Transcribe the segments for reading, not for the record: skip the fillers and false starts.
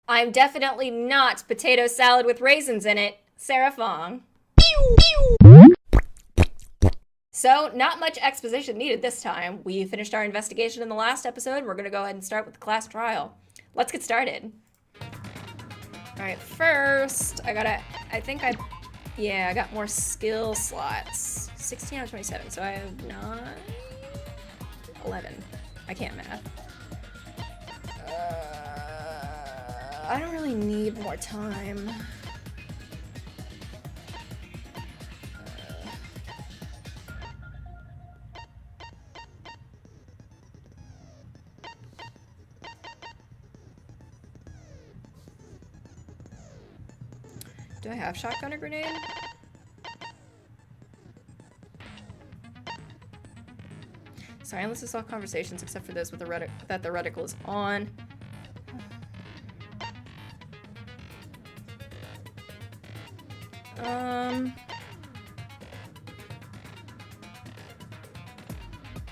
I'm definitely not potato salad with raisins in it, Sarah Fong. So, not much exposition needed this time. We finished our investigation in the last episode. We're gonna go ahead and start with the class trial. Let's get started. Alright, first, I got more skill slots. 16 out of 27, so I have 9, 11. I can't math. I don't really need more time. Do I have shotgun or grenade? Silences all conversations except for those with that the reticle is on.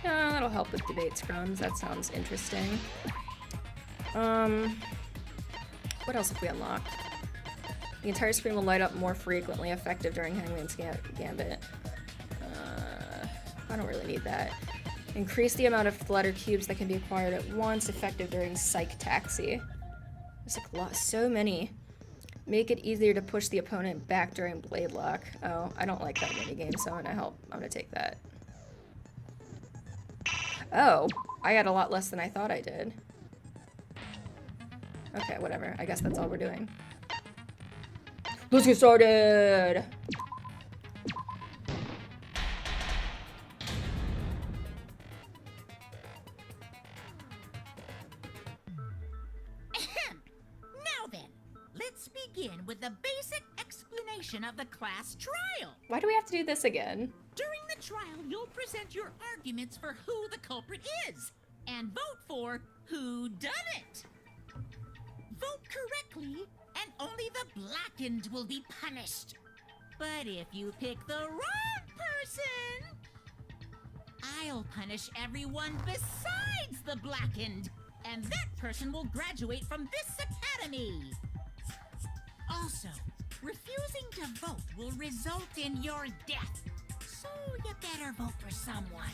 Yeah, that'll help with debate scrums. That sounds interesting. What else have we unlocked? The entire screen will light up more frequently, effective during Hangman's Gambit. I don't really need that. Increase the amount of letter cubes that can be acquired at once, effective during Psych Taxi. There's like so many. Make it easier to push the opponent back during Blade Lock. Oh, I don't like that minigame, so I'm gonna take that. Oh, I got a lot less than I thought I did. Okay, whatever. I guess that's all we're doing. Let's get started! Now then, let's begin with the basic explanation of the class trial. Why do we have to do this again? During the trial, you'll present your arguments for who the culprit is, and vote for who done it. Vote correctly, and only the blackened will be punished. But if you pick the wrong person, I'll punish everyone besides the blackened, and that person will graduate from this academy. Also, refusing to vote will result in your death, so you better vote for someone.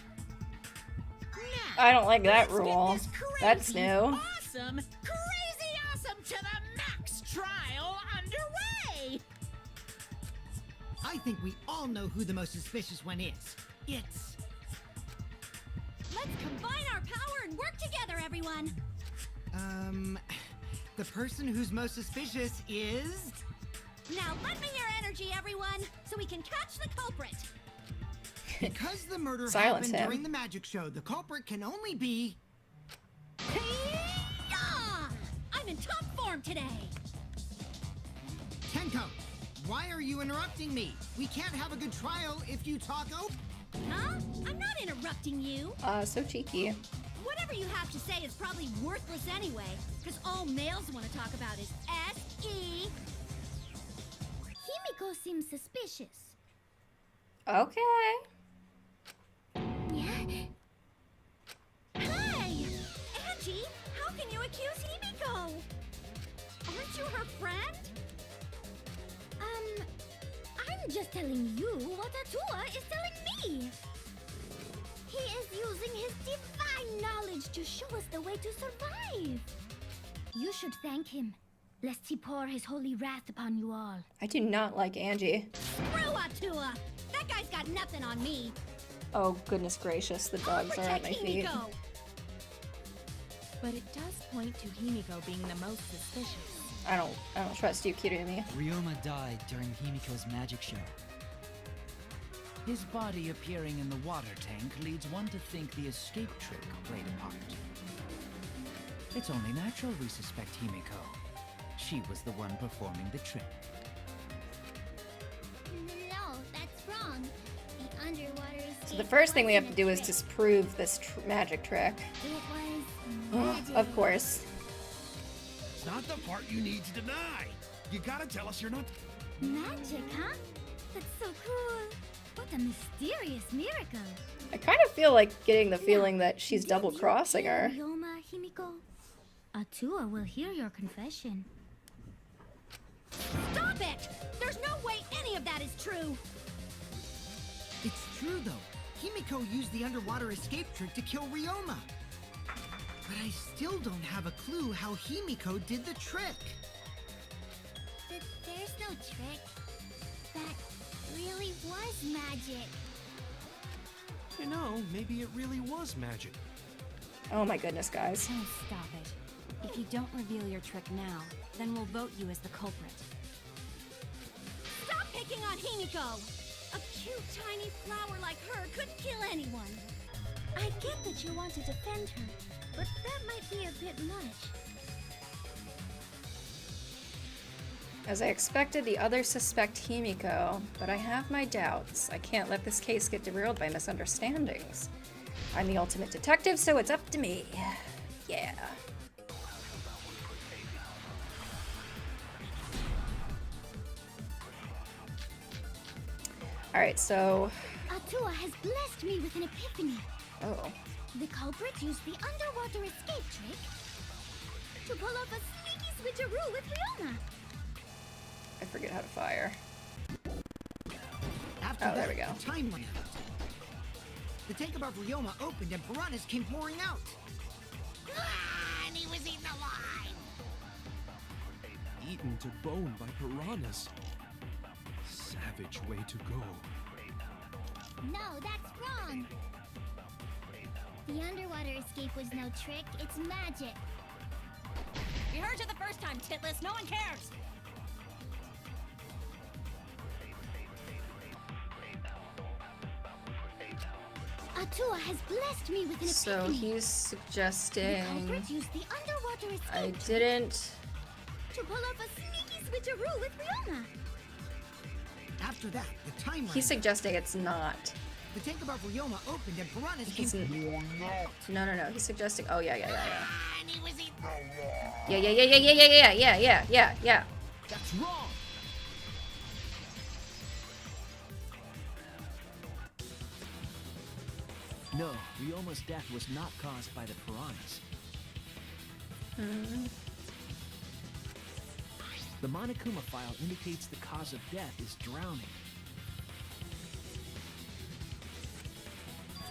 Now, I don't like that let's get rule. this crazy, That's new. Awesome, crazy awesome to the max trial underway! I think we all know who the most suspicious one is. It's... Let's combine our power and work together, everyone! The person who's most suspicious is... Now lend me your energy, everyone, so we can catch the culprit! Because the murder Silence happened him. during the magic show, the culprit can only be... Hey-ya! I'm in top form today! Tenko, why are you interrupting me? We can't have a good trial if you talk over... Huh? I'm not interrupting you! So cheeky. Whatever you have to say is probably worthless anyway, because all males want to talk about is S.E. Himiko seems suspicious. Okay. Hey! Angie, how can you accuse Himiko? Aren't you her friend? I'm just telling you what Atua is telling me. He is using his divine knowledge to show us the way to survive. You should thank him, lest he pour his holy wrath upon you all. I do not like Angie. Screw Atua! That guy's got nothing on me. Oh, goodness gracious, the dogs are at my feet. Himiko. But it does point to Himiko being the most suspicious. I don't trust you, Kirumi. Ryoma died during Himiko's magic show. His body appearing in the water tank leads one to think the escape trick played a part. It's only natural we suspect Himiko. She was the one performing the trick. No, that's wrong. The underwater escape. So the first thing we have to do is disprove this magic trick. It was magic. Of course. It's not the part you need to deny. You gotta tell us you're not... Magic, huh? That's so cool. What a mysterious miracle. I kind of feel like getting the feeling that she's double-crossing her. Ryoma, Himiko? Atua will hear your confession. it! There's no way any of that is true! It's true, though. Himiko used the underwater escape trick to kill Ryoma. But I still don't have a clue how Himiko did the trick. There's no trick. That really was magic. You know, maybe it really was magic. Oh my goodness, guys. Oh, stop it. If you don't reveal your trick now, then we'll vote you as the culprit. Stop picking on Himiko! A cute tiny flower like her couldn't kill anyone. I get that you want to defend her, but that might be a bit much. As I expected, the others suspect Himiko, but I have my doubts. I can't let this case get derailed by misunderstandings. I'm the ultimate detective, so it's up to me. Yeah. Alright, so... Atua has blessed me with an epiphany. Oh. The culprit used the underwater escape trick to pull off a sneaky switcheroo with Ryoma. I forget how to fire. After Oh, that, there we go. the time went out. The tank above Ryoma opened and piranhas came pouring out. And he was eaten alive. Eaten to bone by piranhas. Savage way to go. No, that's wrong. The underwater escape was no trick, it's magic. We heard you the first time, Titless. No one cares. Atua has blessed me with an So epiphany. he's The suggesting... culprit used the underwater escape I trick didn't... to pull off a sneaky switcheroo with Ryoma. After that, the time ran He's out. suggesting it's not. The tank above Ryoma opened and piranhas He's came... no. He's suggesting... Oh, yeah. And he was eaten Yeah. That's wrong! No, Ryoma's death was not caused by the piranhas. The Monokuma file indicates the cause of death is drowning.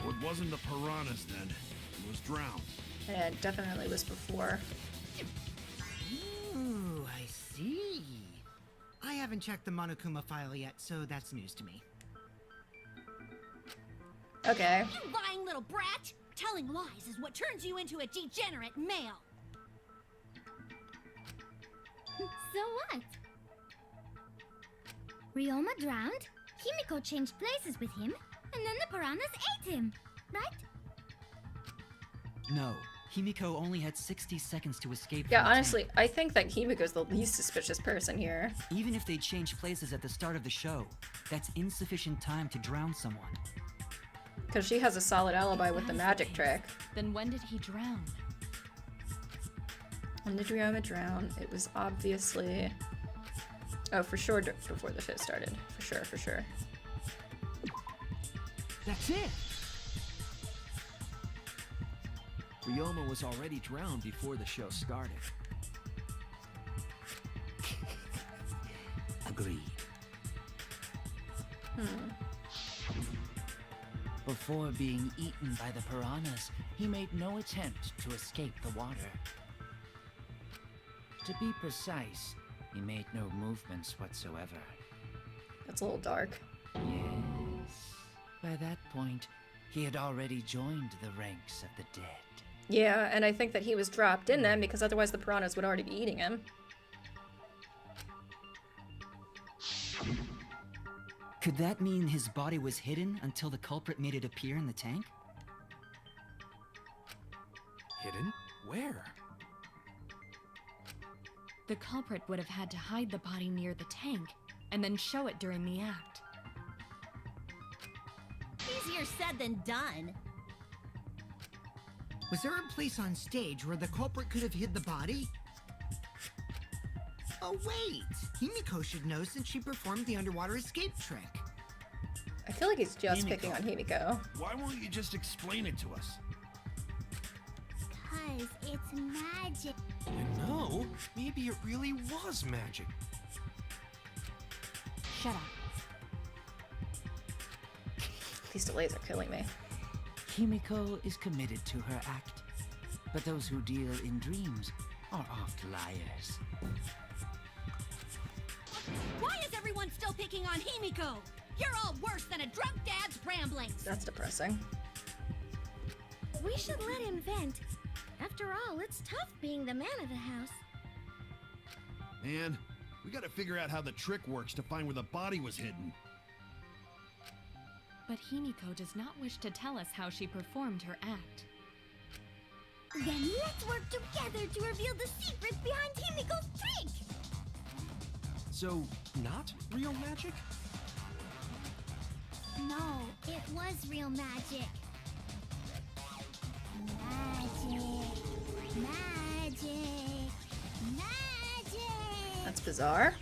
So it wasn't the piranhas then. It was drowned. Yeah, it definitely was before. Ooh, I see. I haven't checked the Monokuma file yet, so that's news to me. Okay. You lying little brat! Telling lies is what turns you into a degenerate male. So what? Ryoma drowned, Himiko changed places with him, and then the piranhas ate him, right? No, Himiko only had 60 seconds to escape Yeah, from the honestly, I think that Himiko's the least suspicious person here. tank. Even if they changed places at the start of the show, that's insufficient time to drown someone. Because she has a solid alibi with the magic trick. Then when did he drown? When did Ryoma drown? It was obviously... Oh, for sure before the show started. For sure. That's it! Ryoma was already drowned before the show started. Agreed. Before being eaten by the piranhas, he made no attempt to escape the water. To be precise, he made no movements whatsoever. That's a little dark. Yes. By that point, he had already joined the ranks of the dead. Yeah, and I think that he was dropped in them because otherwise the piranhas would already be eating him. Could that mean his body was hidden until the culprit made it appear in the tank? Hidden? Where? The culprit would have had to hide the body near the tank, and then show it during the act. Easier said than done. Was there a place on stage where the culprit could have hid the body? Oh wait! Himiko should know since she performed the underwater escape trick. I feel like he's just Himiko. picking on Himiko. Why won't you just explain it to us? Cause it's magic. You know, maybe it really was magic. Shut up. These delays are killing me. Himiko is committed to her act, but those who deal in dreams are oft liars. Why is everyone still picking on Himiko? You're all worse than a drunk dad's ramblings. That's depressing. We should let him vent. After all, it's tough being the man of the house. Man, we gotta figure out how the trick works to find where the body was hidden. But Himiko does not wish to tell us how she performed her act. Then let's work together to reveal the secrets behind Himiko's trick! So, not real magic? No, it was real magic. Magic. Magic. Magic. That's bizarre.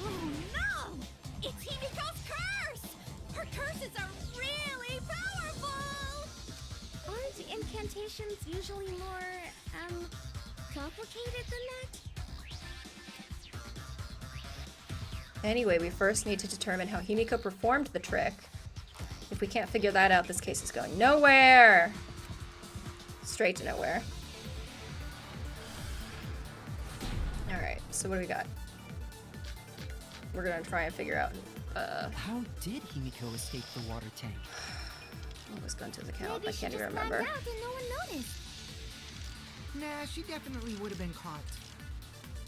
Oh no! It's Himiko's curse! Her curses are really powerful! Aren't incantations usually more, complicated than that? Anyway, we first need to determine how Himiko performed the trick. If we can't figure that out, this case is going nowhere. Straight to nowhere. Alright, so what do we got? We're gonna try and figure out, How did Himiko escape the water tank? what was going to the count? Maybe I she can't just even climbed remember. out and no one noticed. Nah, she definitely would have been caught.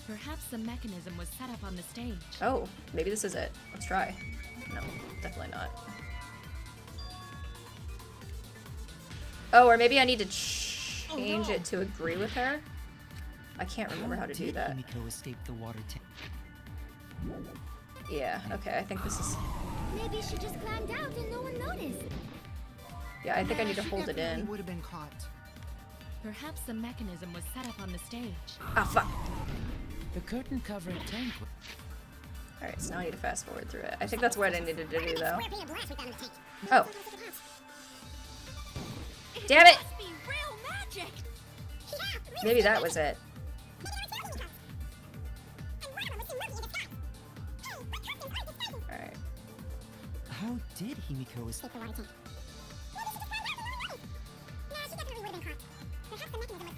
Perhaps the mechanism was set up on the stage. Oh, maybe this is it. Let's try. No, definitely not. Oh, or maybe I need to change it to agree with her? I can't remember how to do that. Himiko escape the water tank? Yeah, okay, I think this is... Maybe she just climbed out and no one noticed. Yeah, I think I Nah, need to she hold it definitely in. would have been caught. Perhaps the mechanism was set up on the stage. Ah, fuck! The curtain covering tank. Alright, so now I need to fast forward through it. I think that's what I needed to do, though. Oh. Damn it! Must be real magic. Maybe that was it. Alright. How did Himiko escape?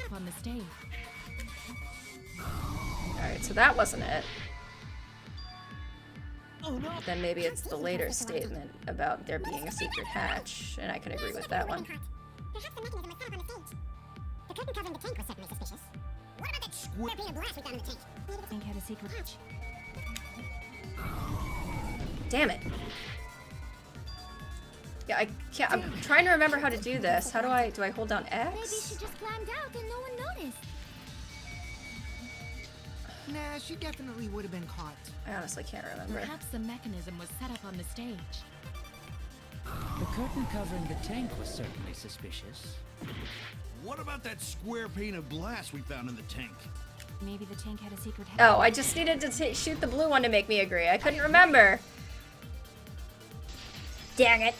Up on the stage. Alright, so that wasn't it. Oh no! Then maybe it's the later statement about there being a secret hatch, and I can agree with that one. Perhaps the mechanism was set up on the stage. The curtain covering the tank was certainly suspicious. What about that square pane of glass we found in the tank? I think had a secret hatch. Damn it. Yeah, I can't. I'm trying to remember how to do this. How do I hold down Maybe she X? just climbed out and no one noticed. Nah, she definitely would have been caught. I honestly can't remember. Perhaps the mechanism was set up on the stage. The curtain covering the tank was certainly suspicious. What about that square pane of glass we found in the tank? Maybe the tank had a secret hatch. Oh, I just needed to shoot the blue one to make me agree. I couldn't remember. Dang it.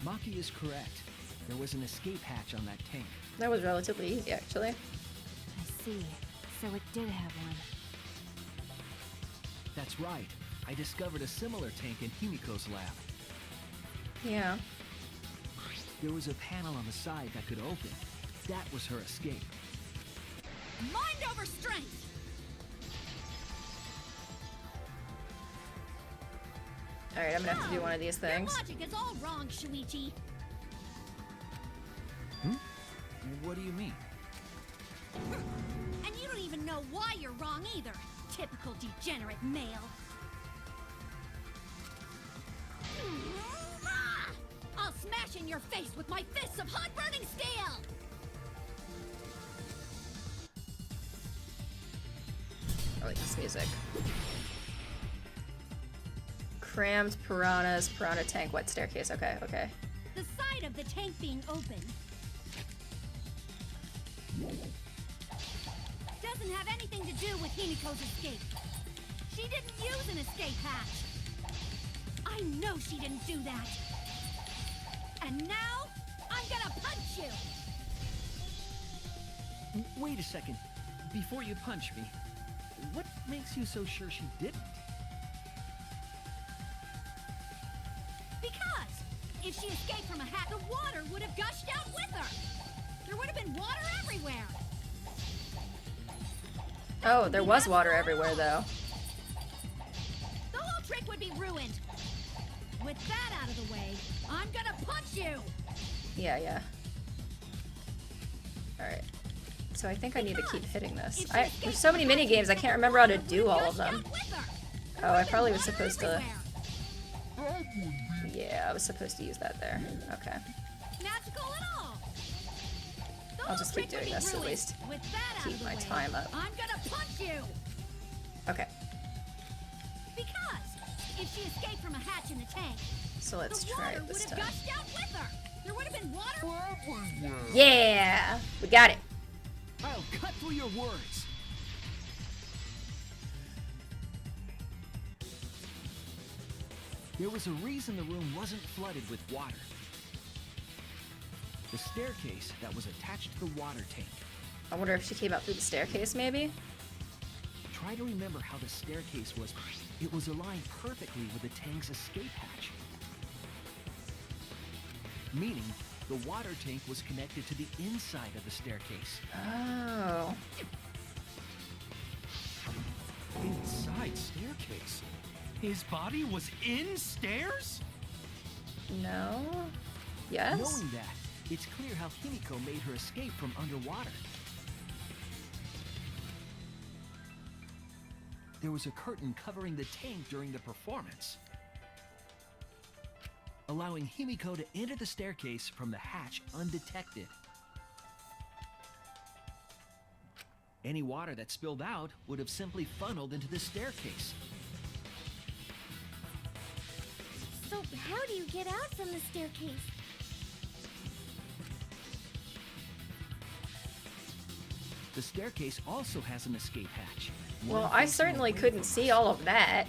Maki is correct. There was an escape hatch on that tank. That was relatively easy, actually. I see. So it did have one. That's right. I discovered a similar tank in Himiko's lab. Yeah. There was a panel on the side that could open. That was her escape. Mind over strength. Alright, I'm gonna have to do one of these things. Your logic is all wrong, Shuichi. What do you mean? And you don't even know why you're wrong either. Typical degenerate male. I'll smash in your face with my fists of hot burning steel! I like this music. Crammed piranhas, piranha tank, wet staircase. Okay, okay. The side of the tank being open doesn't have anything to do with Himiko's escape. She didn't use an escape hatch. I know she didn't do that. And now, I'm gonna punch you! Wait a second. Before you punch me, what makes you so sure she didn't? Because if she escaped from a hat, the water would have gushed out with her. There would have been water everywhere. Oh, there was water everywhere, though. The whole trick would be ruined. With that out of the way, I'm gonna punch you. Yeah. Alright. So I think I need to keep hitting this. If she There's escaped so many from a mini hat, games, I can't remember how to do all of gushed them. out with her. Oh, I probably was Water supposed to... everywhere. Yeah, I was supposed to use that there. Okay. Magical at all. The I'll whole just keep trick would doing be this, at ruined. least With that out keep of the my way, time up. I'm gonna punch you. Okay. Because if she escaped from a hatch in the tank, So let's the try water it would this have time. gushed out with her. There would have been water. Yeah! We got it. I'll cut through your words. There was a reason the room wasn't flooded with water. The staircase that was attached to the water tank. I wonder if she came out through the staircase, maybe? Try to remember how the staircase was. It was aligned perfectly with the tank's escape hatch. Meaning, the water tank was connected to the inside of the staircase. Oh. Inside staircase? His body was in stairs? No? Yes? Knowing that, it's clear how Himiko made her escape from underwater. There was a curtain covering the tank during the performance, allowing Himiko to enter the staircase from the hatch undetected. Any water that spilled out would have simply funneled into the staircase. So how do you get out from the staircase? The staircase also has an escape hatch. Well, one I facing certainly away couldn't from see us. all of that.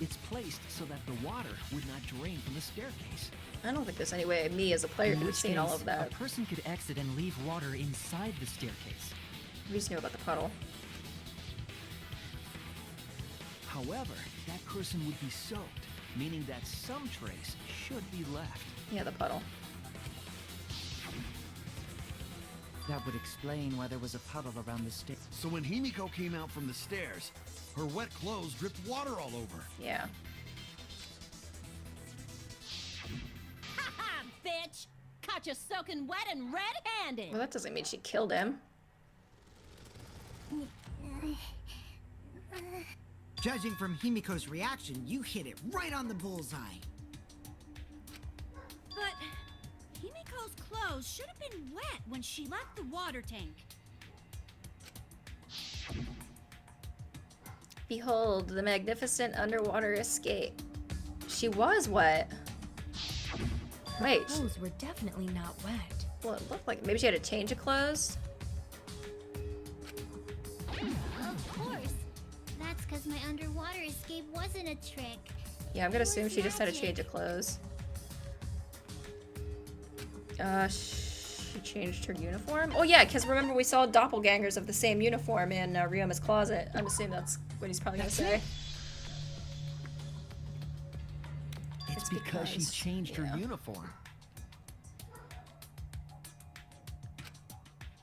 It's placed so that the water would not drain from the staircase. I don't think there's any way me as a player In could have which seen all case, of that. a person could exit and leave water inside the staircase. We just knew about the puddle. However, that person would be soaked, meaning that some trace should be left. Yeah, the puddle. That would explain why there was a puddle around the stairs. So when Himiko came out from the stairs, her wet clothes dripped water all over. Yeah. Ha ha, bitch! Caught you soaking wet and red-handed. Well, that doesn't mean she killed him. Judging from Himiko's reaction, you hit it right on the bullseye. But Himiko's clothes should have been wet when she left the water tank. Behold, the magnificent underwater escape. She was wet. Wait. Clothes were definitely not wet. Well, it looked like maybe she had a change of clothes. Of course. That's because my underwater escape wasn't a trick. Yeah, I'm gonna assume she just had a change of clothes. She changed her uniform? Oh yeah, because remember we saw doppelgangers of the same uniform in Ryoma's closet. I'm assuming that's what he's probably gonna say. It's because she changed yeah. her uniform.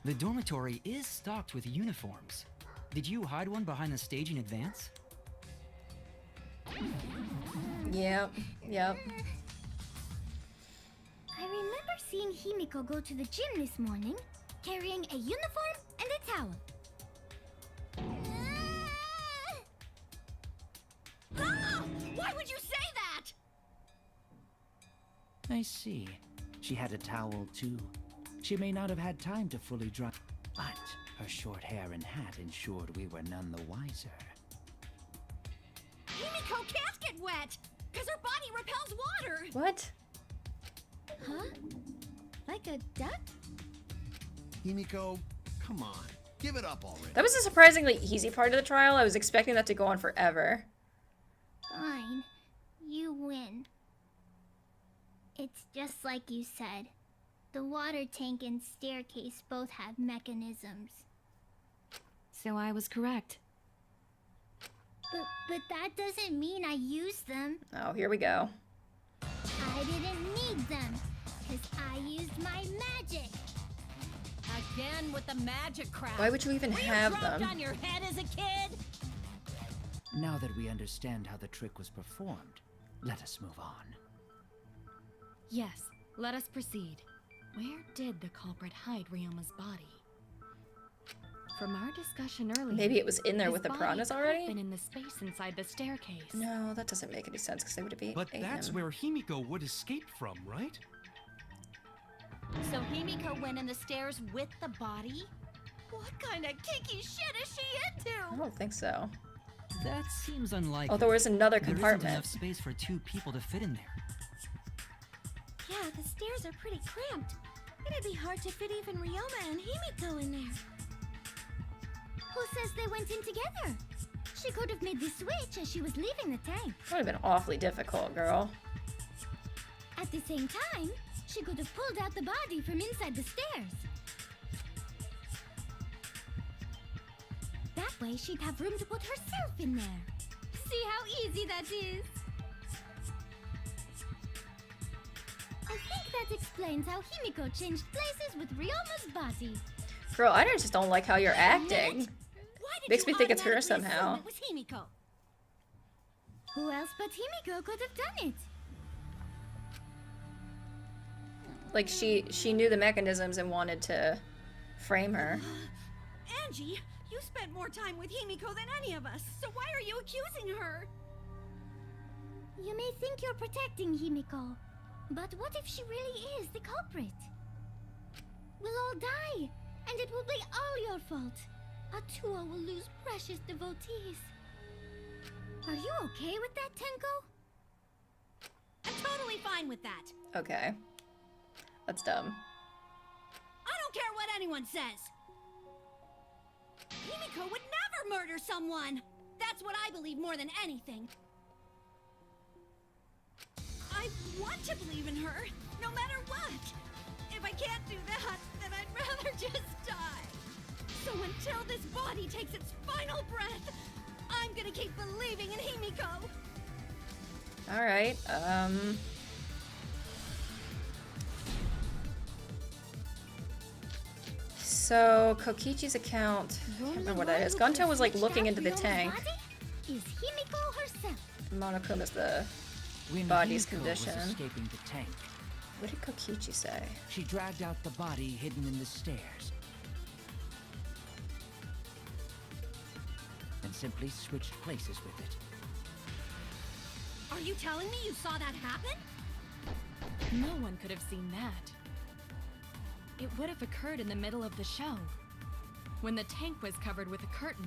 The dormitory is stocked with uniforms. Did you hide one behind the stage in advance? Yep. I remember seeing Himiko go to the gym this morning, carrying a uniform and a towel. Ah! Why would you say that? I see. She had a towel too. She may not have had time to fully dry, but her short hair and hat ensured we were none the wiser. Himiko can't get wet, because her body repels water. What? Huh? Like a duck? Himiko, come on. Give it up already. That was a surprisingly easy part of the trial. I was expecting that to go on forever. Fine. You win. It's just like you said. The water tank and staircase both have mechanisms. So I was correct. But that doesn't mean I used them. Oh, here we go. I didn't need them, because I used my magic. Again with the magic crap. Why would you even have Were you dropped them? on your head as a kid? Now that we understand how the trick was performed, let us move on. Yes, let us proceed. Where did the culprit hide Ryoma's body? From our discussion earlier, Maybe it was in there his with the body piranhas could have already? been in the space inside the staircase. No, that doesn't make any sense because they would have But eaten that's him. where Himiko would escape from, right? So Himiko went in the stairs with the body? What kind of kinky shit is she I into? don't think so. That seems unlikely. Oh, there was another There isn't compartment. enough space for 2 people to fit in there. Yeah, the stairs are pretty cramped. It'd be hard to fit even Ryoma and Himiko in there. Who says they went in together? She could have made the switch as she was leaving the tank. That would have been awfully difficult, girl. At the same time, she could have pulled out the body from inside the stairs. That way, she'd have room to put herself in there. See how easy that is? I think that explains how Himiko changed places with Ryoma's body. Girl, I just don't like how you're acting. Why did Makes you me think it's her automatically assume somehow. It was Himiko. Who else but Himiko could have done it? Like she knew the mechanisms and wanted to frame her. Angie, you spent more time with Himiko than any of us, so why are you accusing her? You may think you're protecting Himiko, but what if she really is the culprit? We'll all die, and it will be all your fault. Atua will lose precious devotees. Are you okay with that, Tenko? I'm totally fine with that. Okay. That's dumb. I don't care what anyone says. Himiko would never murder someone. That's what I believe more than anything. I want to believe in her, no matter what. If I can't do that, then I'd rather just die. So until this body takes its final breath, I'm gonna keep believing in Himiko. Alright, So, Kokichi's account, I can't remember what that is. Gonto was like looking into the tank. Is Himiko herself? Monokuma's the When body's Himiko condition. was escaping the tank, What did Kokichi say? she dragged out the body hidden in the stairs and simply switched places with it. Are you telling me you saw that happen? No one could have seen that. It would have occurred in the middle of the show, when the tank was covered with a curtain.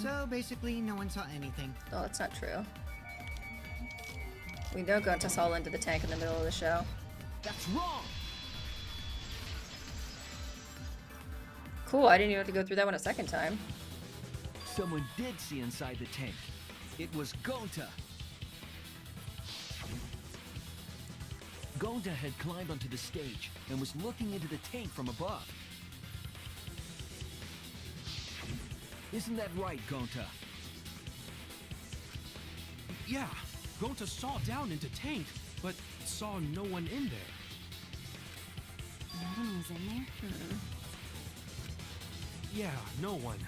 So basically, no one saw anything. Oh, that's not true. We know Gonto saw into the tank in the middle of the show. That's wrong! Cool, I didn't even have to go through that one a second time. Someone did see inside the tank. It was Gonta. Gonta had climbed onto the stage and was looking into the tank from above. Isn't that right, Gonta? Yeah, Gonta saw down into tank, but saw no one in there. No one was in there? Yeah, no one.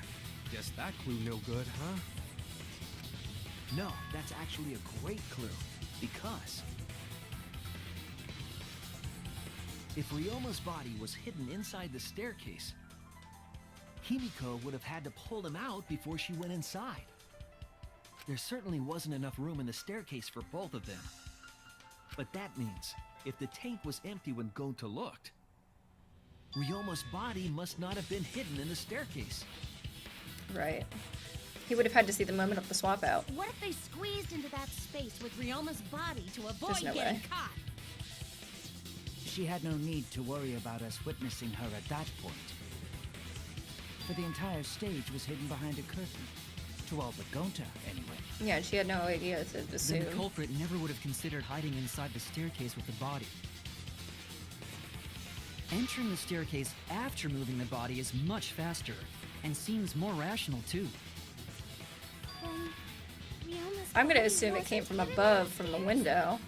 Guess that clue no good, huh? No, that's actually a great clue. Because if Ryoma's body was hidden inside the staircase, Himiko would have had to pull him out before she went inside. There certainly wasn't enough room in the staircase for both of them. But that means, if the tank was empty when Gonta looked, Ryoma's body must not have been hidden in the staircase. Right. He would have had to see the moment of the swap out. What if they squeezed into that space with Ryoma's body to avoid There's no getting way. caught? She had no need to worry about us witnessing her at that point. For the entire stage was hidden behind a curtain. To all but Gonta, anyway. Yeah, she had no idea to assume. Then the culprit never would have considered hiding inside the staircase with the body. Entering the staircase after moving the body is much faster, and seems more rational too. I'm gonna assume it came from above, from the window.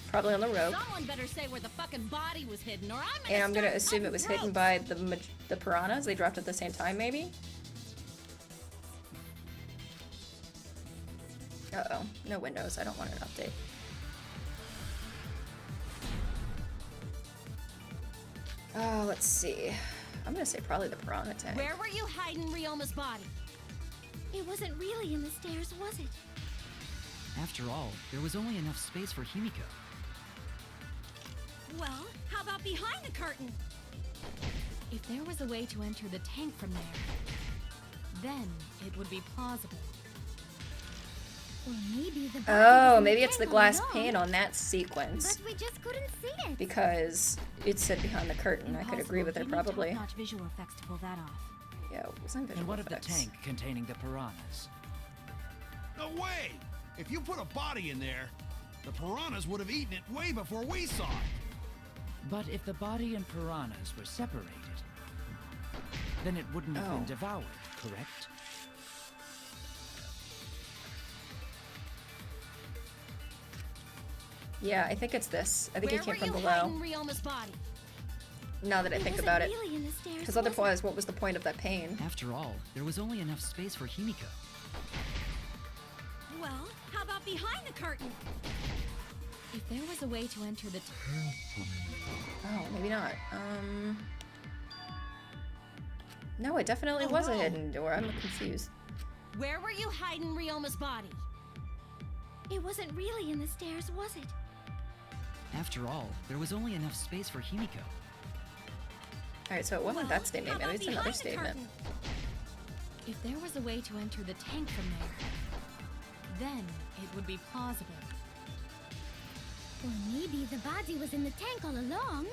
Probably on the rope. Someone better say where the fucking body was hidden, or I'm And I'm gonna start assume it was cutting hidden throats. by the piranhas. They dropped at the same time, maybe? Uh-oh. No windows. I don't want an update. Oh, let's see. I'm gonna say probably the piranha tank. Where were you hiding Ryoma's body? It wasn't really in the stairs, was it? After all, there was only enough space for Himiko. Well, how about behind the curtain? If there was a way to enter the tank from there, then it would be plausible. Or maybe the body was Oh, in maybe the it's the tank all glass along, pane on that sequence. But we just couldn't see it. Because it said behind the curtain. I could agree with her, Impossible. probably. You need top-notch visual effects to pull that off. Yeah, it wasn't visual And what of the effects. tank containing the piranhas? No way! If you put a body in there, the piranhas would have eaten it way before we saw it. But if the body and piranhas were separated, then it wouldn't have been Oh. devoured, correct? Yeah, I think it's this. I think Where it came were from you below. hiding Ryoma's body? Now that I think wasn't about it. really in the stairs, Because was it? otherwise, what was the point of that pane? After all, there was only enough space for Himiko. Well, how about behind the curtain? If there was a way to enter the Oh, maybe not. No, it definitely was a hidden door. I'm confused. Where were you hiding Ryoma's body? It wasn't really in the stairs, was it? After all, there was only enough space for Himiko. Alright, so it wasn't Well, that statement. how Maybe about it's another behind the statement. curtain? If there was a way to enter the tank from there, then it would be plausible. Or maybe the body was in the tank all along.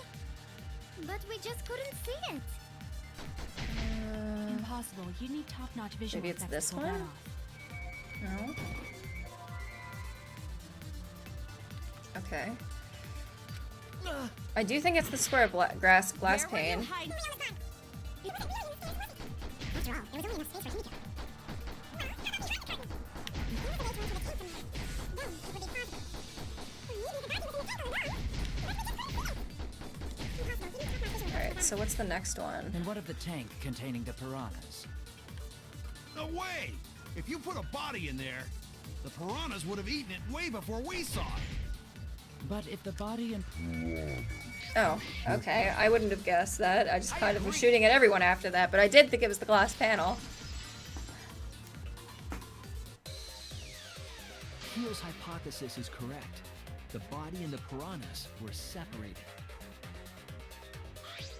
But we just couldn't see it. Impossible. You need top-notch visual Maybe it's effects this to pull that one? off. No? Okay. I do think it's the square glass Where were pane. you hiding? Alright, so what's the next one? And what of the tank containing the piranhas? No way! If you put a body in there, the piranhas would have eaten it way before we saw it. But if the body and Oh, okay. I wouldn't have guessed that. I just kind of was shooting at everyone after that, but I did think it was the glass panel. Kyo's hypothesis is correct. The body and the piranhas were separated.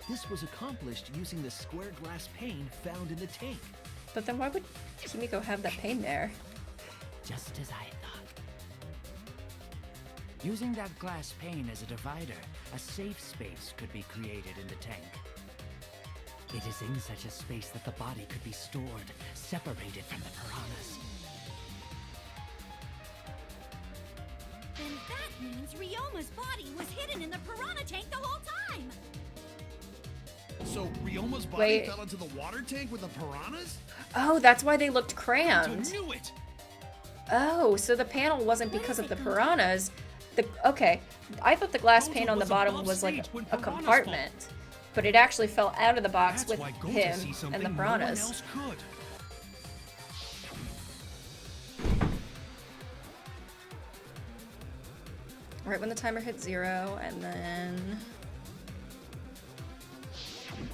This was accomplished using the square glass pane found in the tank. But then why would Kimiko have that pane there? just as I thought. Using that glass pane as a divider, a safe space could be created in the tank. It is in such a space that the body could be stored, separated from the piranhas. Then that means Ryoma's body was hidden in the piranha tank the whole time! So Ryoma's body Wait. fell into the water tank with the piranhas? Oh, that's why they looked I crammed. knew it! Oh, so the panel wasn't because of the piranhas. Okay, I thought the glass Gojo pane on the was bottom above was like stage when a piranhas compartment, but it actually fell out of the box That's with why Gojo him sees something and the no one piranhas. else could. Right when the timer hit 0, and then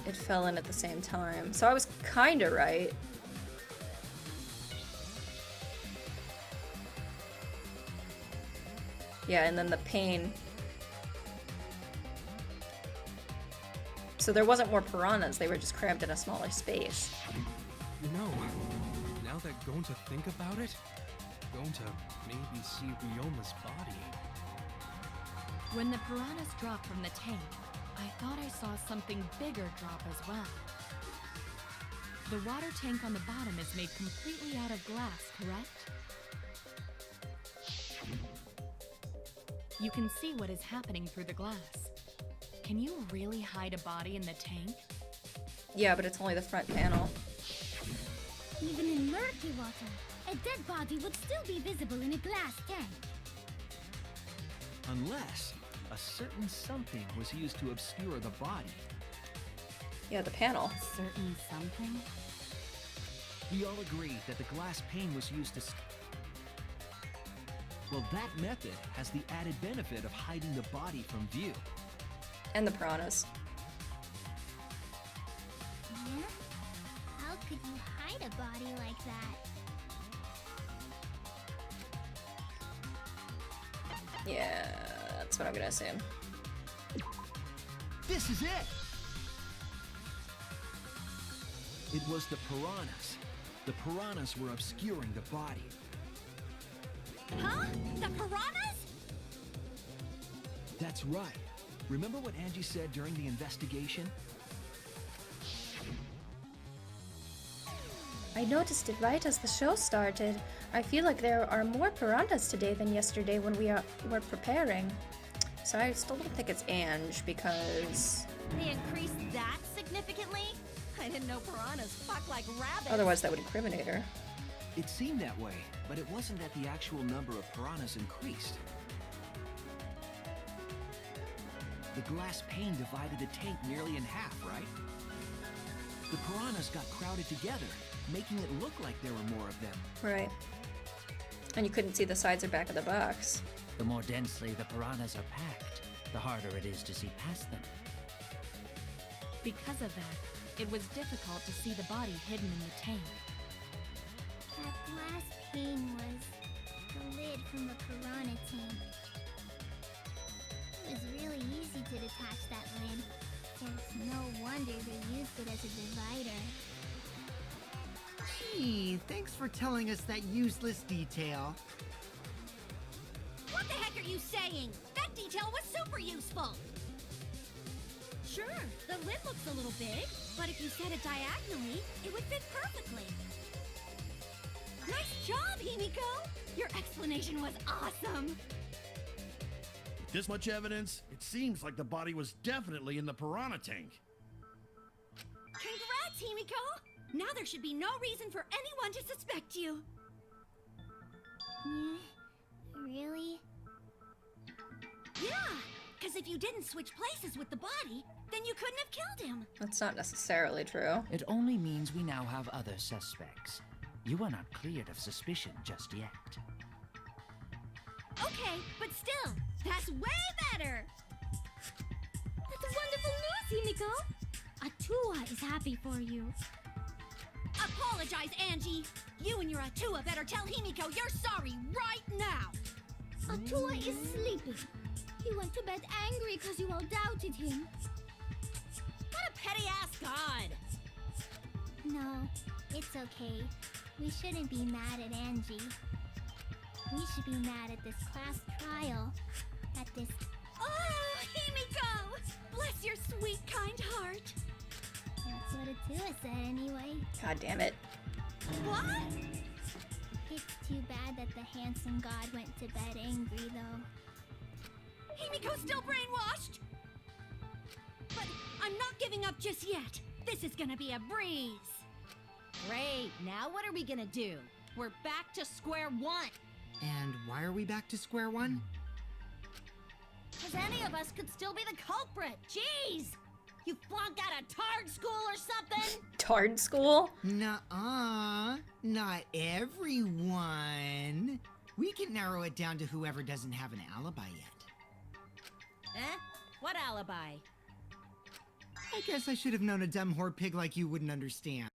it fell in at the same time. So I was kinda right. Yeah, and then the pane. So there wasn't more piranhas, they were just crammed in a smaller space. You know, now that going to think about it, going to maybe see Ryoma's body. When the piranhas dropped from the tank, I thought I saw something bigger drop as well. The water tank on the bottom is made completely out of glass, correct? You can see what is happening through the glass. Can you really hide a body in the tank? Yeah, but it's only the front panel. Even in murky water, a dead body would still be visible in a glass tank. Unless a certain something was used to obscure the body. Yeah, the panel. Certain something? We all agree that the glass pane was used to... Well, that method has the added benefit of hiding the body from view. And the piranhas. Yeah? How could you hide a body like that? Yeah, that's what I'm gonna assume. This is it! It was the piranhas. The piranhas were obscuring the body. Huh? The piranhas? That's right. Remember what Angie said during the investigation? I noticed it right as the show started. I feel like there are more piranhas today than yesterday when we were preparing. So I still don't think it's Ange because They increased that significantly? I didn't know piranhas fuck like rabbits. otherwise that would incriminate her. It seemed that way, but it wasn't that the actual number of piranhas increased. The glass pane divided the tank nearly in half, right? The piranhas got crowded together, making it look like there were more of them. Right. And you couldn't see the sides or back of the box. The more densely the piranhas are packed, the harder it is to see past them. Because of that, it was difficult to see the body hidden in the tank. That glass pane was the lid from the piranha tank. It was really easy to detach that lid. It's no wonder they used it as a divider. Gee, thanks for telling us that useless detail. What the heck are you saying? That detail was super useful. Sure, the lid looks a little big, but if you set it diagonally, it would fit perfectly. Nice job, Himiko! Your explanation was awesome! With this much evidence, it seems like the body was definitely in the piranha tank. Congrats, Himiko! Now there should be no reason for anyone to suspect you. Really? Yeah, because if you didn't switch places with the body, then you couldn't have killed him. That's not necessarily true. It only means we now have other suspects. You are not cleared of suspicion just yet. Okay, but still, that's way better! That's wonderful news, Himiko! Atua is happy for you. Apologize, Angie! You and your Atua better tell Himiko you're sorry right now! Atua is sleeping. He went to bed angry because you all doubted him. What a petty-ass god! No, it's okay. We shouldn't be mad at Angie. We should be mad at this class trial. At this... Oh, Himiko! Bless your sweet, kind heart! That's what Atua said anyway. God damn it. What? It's too bad that the handsome god went to bed angry, though. Himiko's still brainwashed! But I'm not giving up just yet. This is gonna be a breeze. Great, now what are we gonna do? We're back to square one. And why are we back to square one? Because any of us could still be the culprit. Jeez! You flunked out of Tard school or something? Tard school? Nuh-uh. Not everyone. We can narrow it down to whoever doesn't have an alibi yet. Eh? What alibi? I guess I should have known a dumb whore pig like you wouldn't understand.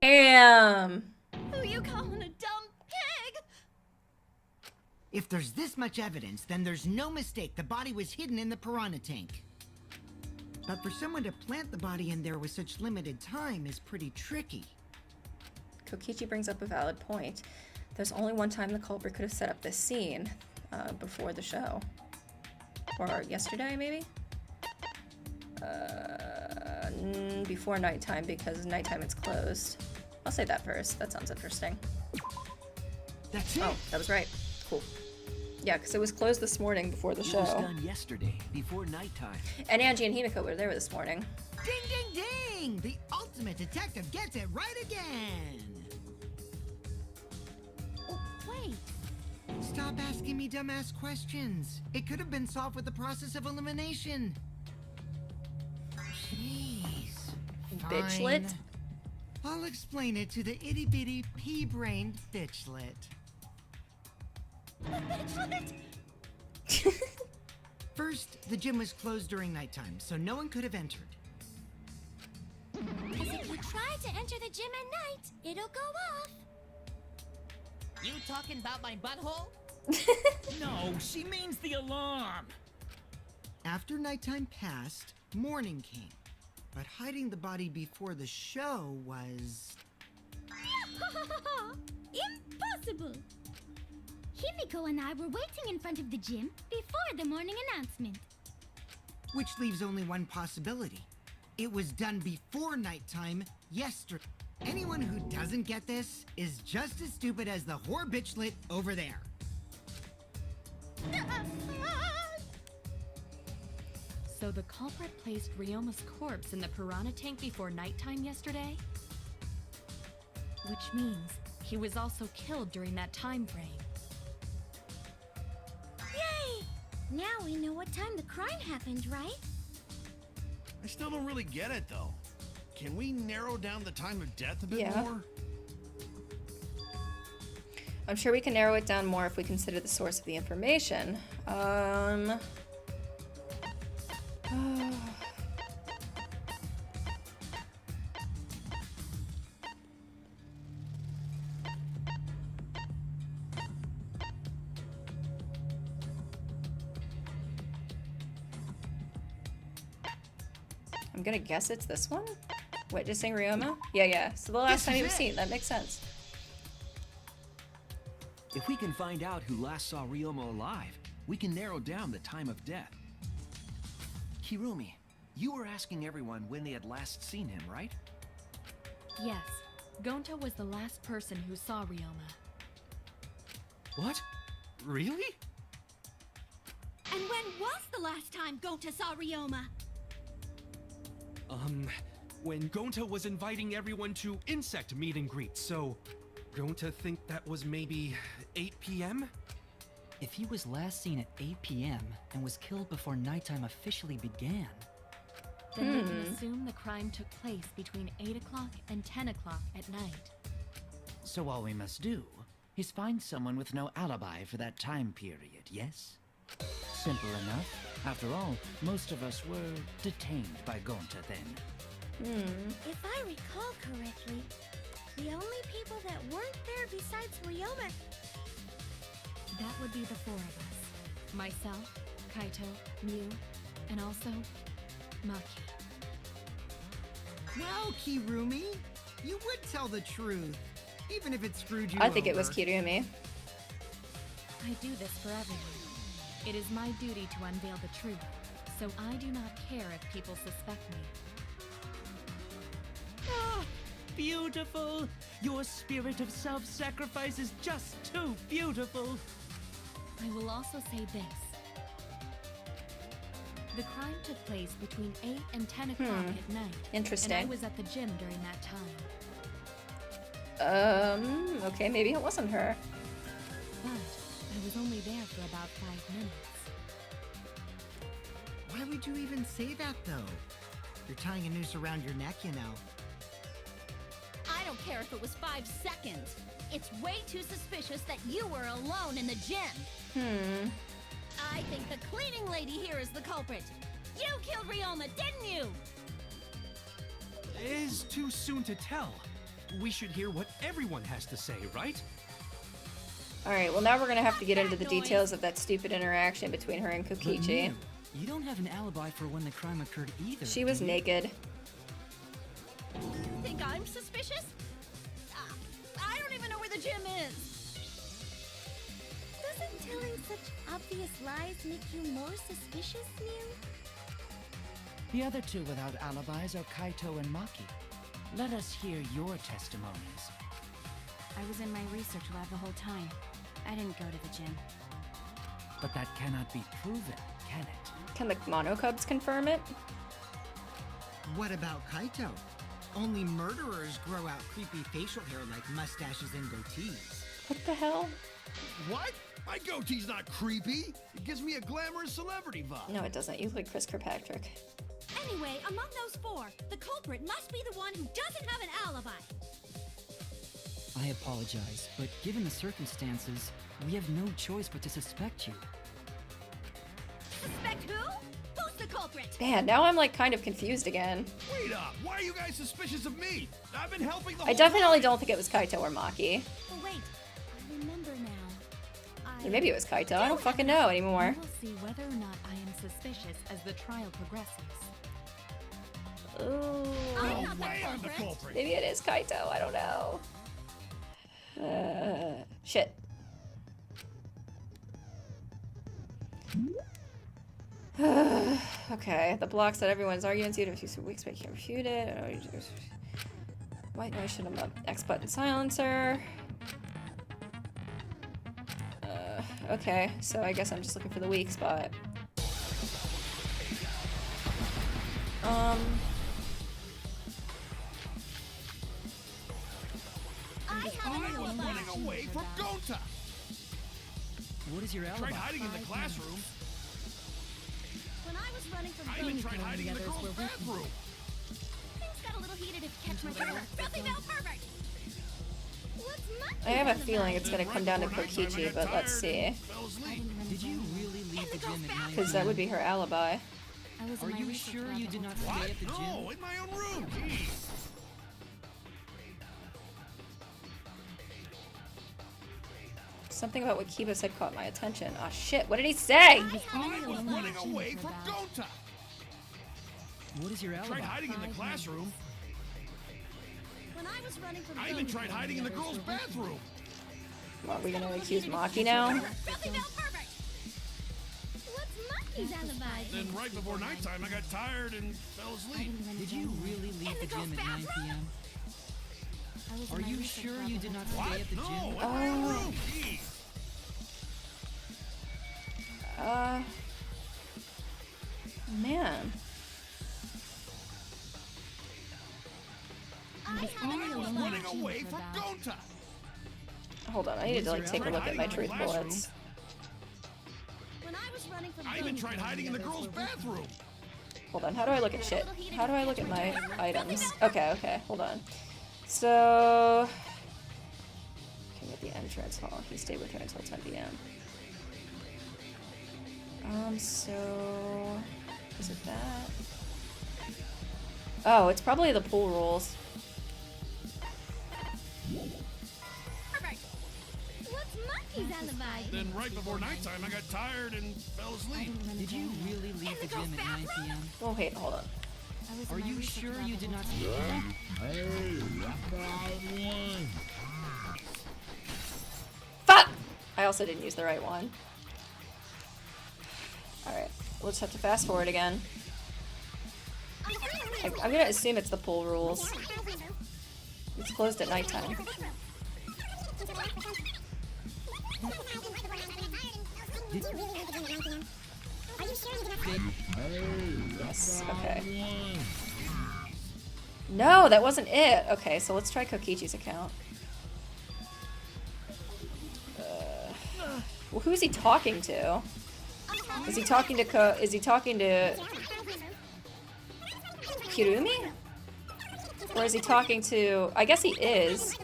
Damn. Who you calling a dumb pig? If there's this much evidence, then there's no mistake the body was hidden in the piranha tank. But for someone to plant the body in there with such limited time is pretty tricky. Kokichi brings up a valid point. There's only one time the culprit could have set up this scene before the show. Or yesterday, maybe? Before nighttime, because nighttime it's closed. I'll say that first. That sounds interesting. That's it! Oh, that was right. Cool. Yeah, because it was closed this morning before the It show. was done yesterday, before nighttime. And Angie and Himiko were there this morning. Ding, ding, ding! The ultimate detective gets it right again! Oh, wait. Stop asking me dumbass questions. It could have been solved with the process of elimination. Jeez. Bitchlet? Fine. I'll explain it to the itty-bitty pea-brained bitchlet. Bitchlet! First, the gym was closed during nighttime, so no one could have entered. Because if you try to enter the gym at night, it'll go off. You talking about my butthole? No, she means the alarm. After nighttime passed, morning came. But hiding the body before the show was... Impossible! Himiko and I were waiting in front of the gym before the morning announcement. Which leaves only one possibility. It was done before nighttime yesterday. Anyone who doesn't get this is just as stupid as the whore bitchlet over there. So the culprit placed Ryoma's corpse in the piranha tank before nighttime yesterday? Which means he was also killed during that time frame. Yay! Now we know what time the crime happened, right? I still don't really get it, though. Can we narrow down the time of death a bit more? I'm sure we can narrow it down more if we consider the source of the information. I'm gonna guess it's this one? Witnessing Ryoma? Yeah. So the last time he was seen, that makes sense. If we can find out who last saw Ryoma alive, we can narrow down the time of death. Kirumi, you were asking everyone when they had last seen him, right? Yes, Gonta was the last person who saw Ryoma. What? Really? And when was the last time Gonta saw Ryoma? When Gonta was inviting everyone to insect meet and greet, so Gonta think that was maybe 8 p.m.? If he was last seen at 8 p.m. and was killed before nighttime officially began... Then we can assume the crime took place between 8 o'clock and 10 o'clock at night. So all we must do is find someone with no alibi for that time period, yes? Simple enough. After all, most of us were detained by Gonta then. If I recall correctly, the only people that weren't there besides Ryoma... That would be the four of us. Myself, Kaito, Mew, and also Maki. Well, Kirumi, you would tell the truth, even if it screwed you I think it was over. Kirumi. I do this for everyone. It is my duty to unveil the truth, so I do not care if people suspect me. Ah, beautiful! Your spirit of self-sacrifice is just too beautiful! I will also say this. The crime took place between 8 and 10 o'clock at night. Interesting. And I was at the gym during that time. Okay, maybe it wasn't her. But I was only there for about 5 minutes. Why would you even say that, though? You're tying a noose around your neck, you know. I don't care if it was 5 seconds. It's way too suspicious that you were alone in the gym. I think the cleaning lady here is the culprit. You killed Ryoma, didn't you? It is too soon to tell. We should hear what everyone has to say, right? Alright, well now we're gonna have to get into the details of that stupid interaction between her and But Kokichi. Mew, you don't have an alibi for when the crime occurred either. She was do you? naked. You think I'm suspicious? I don't even know where the gym is. Doesn't telling such obvious lies make you more suspicious, Mew? The other two without alibis are Kaito and Maki. Let us hear your testimonies. I was in my research lab the whole time. I didn't go to the gym. But that cannot be proven, can it? Can the monocubs confirm it? What about Kaito? Only murderers grow out creepy facial hair like mustaches and goatees. What the hell? What? My goatee's not creepy. It gives me a glamorous celebrity vibe. No, it doesn't. You look like Chris Kirkpatrick. Anyway, among those four, the culprit must be the one who doesn't have an alibi. I apologize, but given the circumstances, we have no choice but to suspect you. Suspect who? Who's the culprit? Man, now I'm like kind of confused again. Wait up! Why are you guys suspicious of me? I've been helping the I whole definitely time. don't think it was Kaito or Maki. Oh, wait. I remember now. Or maybe it was Kaito. I don't fucking know anymore. We will see whether or not I am suspicious as the trial progresses. Ooh. I'm not the Way I'm the culprit. culprit. Maybe it is Kaito. I don't know. Shit. Okay, the blocks that everyone's arguments either a few weeks, but can't refute it. White noise should have X button silencer. Okay, so I guess I'm just looking for the weak spot. I have I an was alibi. running away from Gonta. What is your alibi? Tried hiding in the classroom. When I was running from I even Gonta, tried hiding in the others girls' were with me. bathroom. things got a little heated if you catch my drift. Filthy male pervert! What's Monkey's I have a alibi? feeling it's gonna come down to Right before nighttime, I Kokichi, got but let's tired see. and fell asleep. Did you really leave the gym at 9 Because that would be her alibi. I was Are in my you research sure lab you the did whole not time. stay at the gym? No, in my own room. Jeez. Something about what Kiba said caught my attention. Oh shit, what did he say? I was running away from Gonta. What is your alibi? Tried hiding in the classroom. When I was running from I even Gonta, tried hiding in the girls' bathroom. Are we gonna accuse Maki now? filthy male pervert! What's Monkey's alibi? Then right before nighttime, I got tired and fell asleep. Did you really leave the gym at 9 p.m.? I was in Are my you research sure lab you the did whole not time. stay at the No, gym? in my own room. Jeez. Man. I was running away from Gonta. Hold on, I need to like take a look at my truth Hiding in the bullets. When I was running from I even Gonta, tried hiding in the girls' bathroom. Hold on, how do I look at shit? How do I look at my items? Okay, hold on. So... Came at the entrance hall. He stayed with her until 10 p.m. So... Is it that? Oh, it's probably the pool rules. pervert! What's Monkey's alibi? Then right before nighttime, I got tired and fell asleep. Did you really leave the gym at 9 p.m.? Oh, wait, hold on. I was in Are my you research sure lab you the did whole not? Fuck! I also didn't use the right one. Alright, we'll just have to fast forward again. I'm gonna assume it's the pool rules. It's closed at nighttime. Yes, okay. No, that wasn't it! Okay, so let's try Kokichi's account. Well, who's he talking to? Is he talking to Kirumi? Or is he talking to... I guess he is.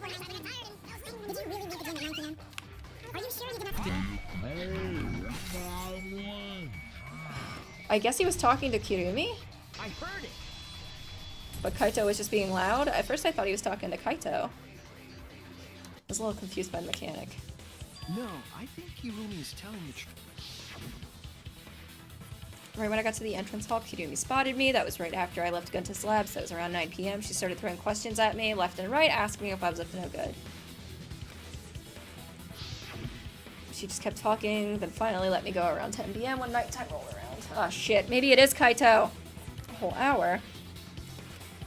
I guess he was talking to Kirumi? I heard it. But Kaito was just being loud? At first I thought he was talking to Kaito. I was a little confused by the mechanic. No, I think Hirumi is telling the truth. Right when I got to the entrance hall, Kirumi spotted me. That was right after I left Gunta's lab, so it was around 9 p.m. She started throwing questions at me, left and right, asking me if I was up to no good. She just kept talking, then finally let me go around 10 p.m. when nighttime rolled around. Oh shit, maybe it is Kaito. A whole hour.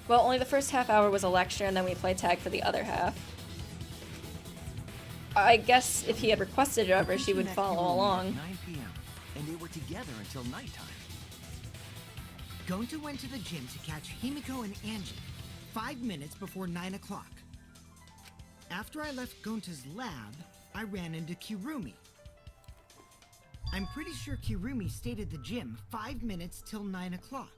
Well, only the first half hour was a lecture, and then we played tag for the other half. I guess if he had requested it of her, she would follow along. 9 p.m. and they were together until nighttime. Gonta went to the gym to catch Himiko and Angie 5 minutes before 9 o'clock. After I left Gonta's lab, I ran into Kirumi. I'm pretty sure Kirumi stayed at the gym 5 minutes till 9 o'clock.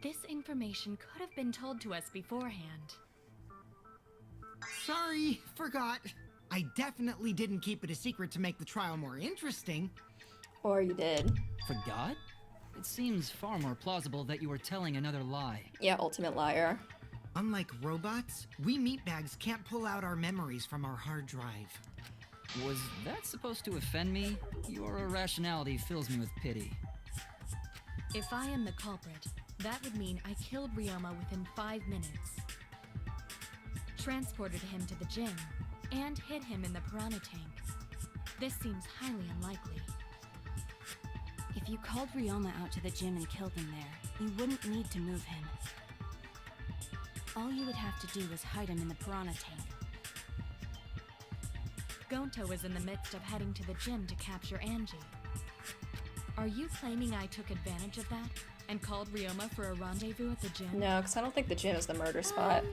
This information could have been told to us beforehand. Sorry, forgot. I definitely didn't keep it a secret to make the trial more interesting. Or you did. Forgot? It seems far more plausible that you were telling another lie. Yeah, ultimate liar. Unlike robots, we meatbags can't pull out our memories from our hard drive. Was that supposed to offend me? Your irrationality fills me with pity. If I am the culprit, that would mean I killed Ryoma within 5 minutes, transported him to the gym, and hid him in the piranha tank. This seems highly unlikely. If you called Ryoma out to the gym and killed him there, you wouldn't need to move him. All you would have to do is hide him in the piranha tank. Gonta was in the midst of heading to the gym to capture Angie. Are you claiming I took advantage of that and called Ryoma for a rendezvous at the gym? No, because I don't think the gym is the murder spot.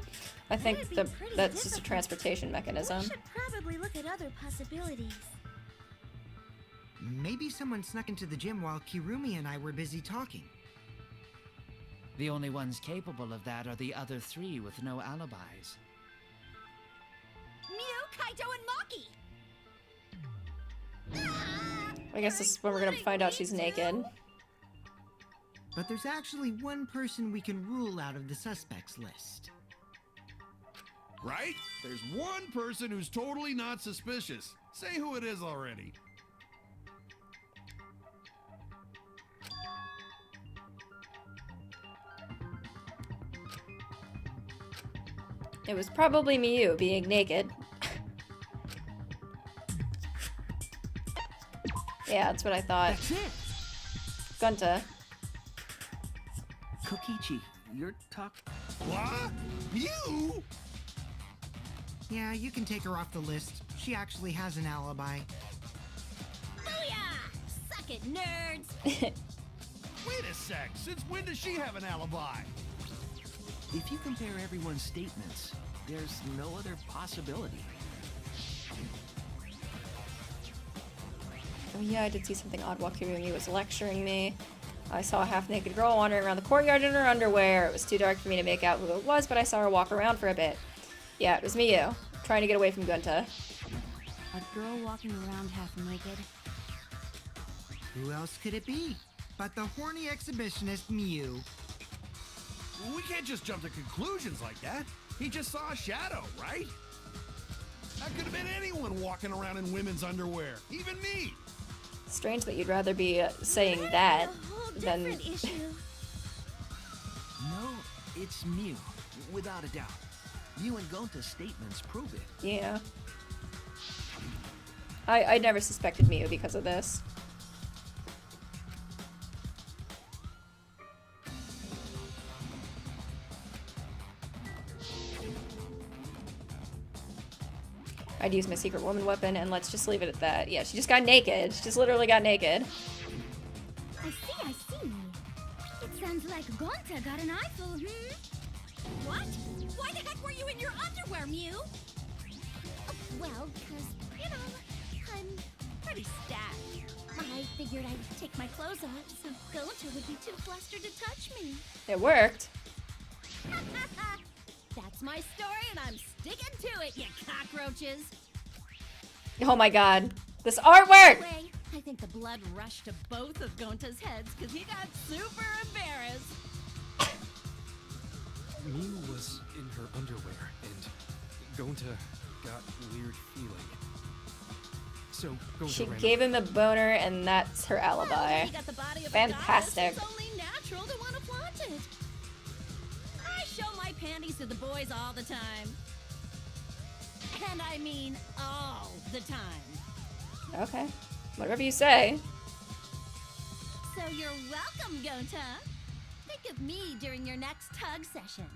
I think that's just a transportation mechanism. We should probably look at other possibilities. Maybe someone snuck into the gym while Kirumi and I were busy talking. The only ones capable of that are the other three with no alibis. Mew, Kaito, and Maki! I guess this is when we're gonna find out she's naked. But there's actually one person we can rule out of the suspects list. Right? There's one person who's totally not suspicious. Say who it is already. It was probably Miyu being naked. Yeah, that's what I thought. That's it! Gonta. Kokichi, you're What? You? Yeah, you can take her off the list. She actually has an alibi. Booyah! Suck it, nerds! Wait a sec. Since when does she have an alibi? If you compare everyone's statements, there's no other possibility. Oh yeah, I did see something odd while Kirumi was lecturing me. I saw a half-naked girl wandering around the courtyard in her underwear. It was too dark for me to make out who it was, but I saw her walk around for a bit. Yeah, it was Miyu, trying to get away from Gonta. A girl walking around half naked. Who else could it be but the horny exhibitionist Miyu? We can't just jump to conclusions like that. He just saw a shadow, right? That could have been anyone walking around in women's underwear, even me. Strange that you'd rather be saying that than... issue. No, it's Mew, without a doubt. Mew and Gonta's statements prove it. Yeah. I never suspected Miyu because of this. I'd use my secret woman weapon, and let's just leave it at that. Yeah, she just got naked. She just literally got naked. I see. It sounds like Gonta got an eyeful, What? Why the heck were you in your underwear, Mew? Well, because, I'm Pretty stacked. I figured I'd take my clothes off so Gonta would be too flustered to touch me. It worked. That's my story, and I'm sticking to it, you cockroaches. Oh my god. This artwork! Anyway, I think the blood rushed to both of Gonta's heads because he got super embarrassed. Mew was in her underwear, and Gonta got weird feeling. So Gonta She ran gave him a boner, and that's her Well, alibi. he got the body of a Fantastic. goddess, it's only natural to want to flaunt it. I show my panties to the boys all the time. And I mean all the time. Okay. Whatever you say. So you're welcome, Gonta. Think of me during your next tug session.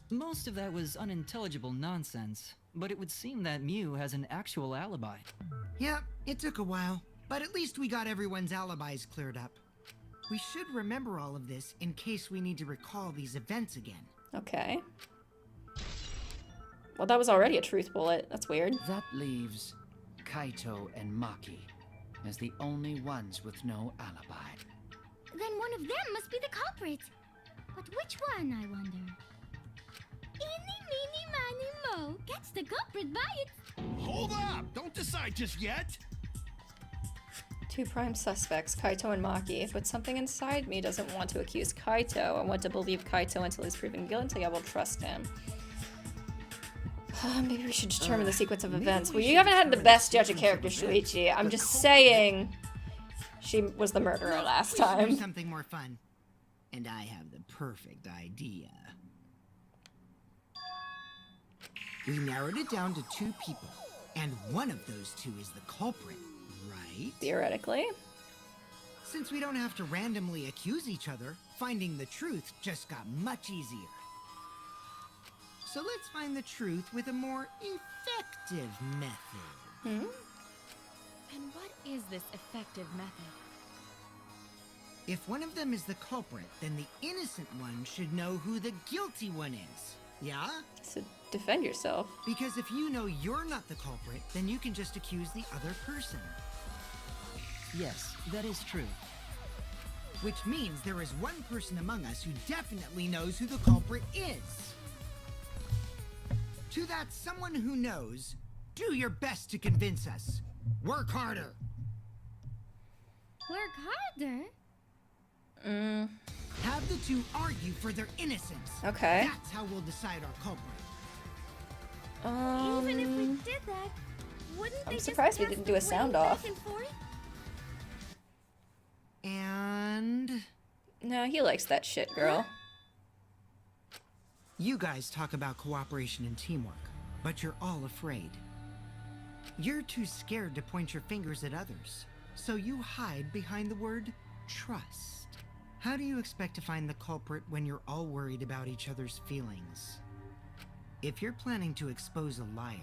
Most of that was unintelligible nonsense, but it would seem that Mew has an actual alibi. Yep, it took a while. But at least we got everyone's alibis cleared up. We should remember all of this in case we need to recall these events again. Okay. Well, that was already a truth bullet. That's weird. That leaves Kaito and Maki as the only ones with no alibi. Then one of them must be the culprit. But which one, I wonder? Eeny, meeny, miny, mo. Catch the culprit by it. Hold up! Don't decide just yet! 2 prime suspects, Kaito and Maki. But something inside me doesn't want to accuse Kaito. I want to believe Kaito until he's proven guilty. I will trust him. Maybe we should determine the sequence of events. Well, you haven't had the best judge of character, Shuichi. I'm just saying she was the murderer last time. We should do something more fun. And I have the perfect idea. We narrowed it down to 2 people. And one of those 2 is the culprit, right? Theoretically. Since we don't have to randomly accuse each other, finding the truth just got much easier. So let's find the truth with a more effective method. And what is this effective method? If one of them is the culprit, then the innocent one should know who the guilty one is. Yeah? So defend yourself. Because if you know you're not the culprit, then you can just accuse the other person. Yes, that is true. Which means there is one person among us who definitely knows who the culprit is. To that someone who knows, do your best to convince us. Work harder. Work harder? Have the 2 argue for their innocence. Okay. That's how we'll decide our culprit. Even if we did that, wouldn't they I'm just surprised we pass didn't the do a blame sound back off. and forth? And No, he likes that shit, girl. you guys talk about cooperation and teamwork, but you're all afraid. You're too scared to point your fingers at others, so you hide behind the word trust. How do you expect to find the culprit when you're all worried about each other's feelings? If you're planning to expose a liar,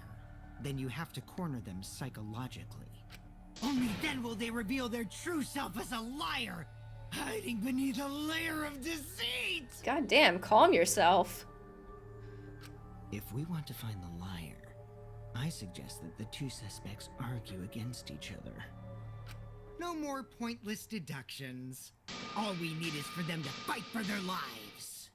then you have to corner them psychologically. Only then will they reveal their true self as a liar, hiding beneath a layer of deceit! God damn, calm yourself. If we want to find the liar, I suggest that the 2 suspects argue against each other. No more pointless deductions. All we need is for them to fight for their lives.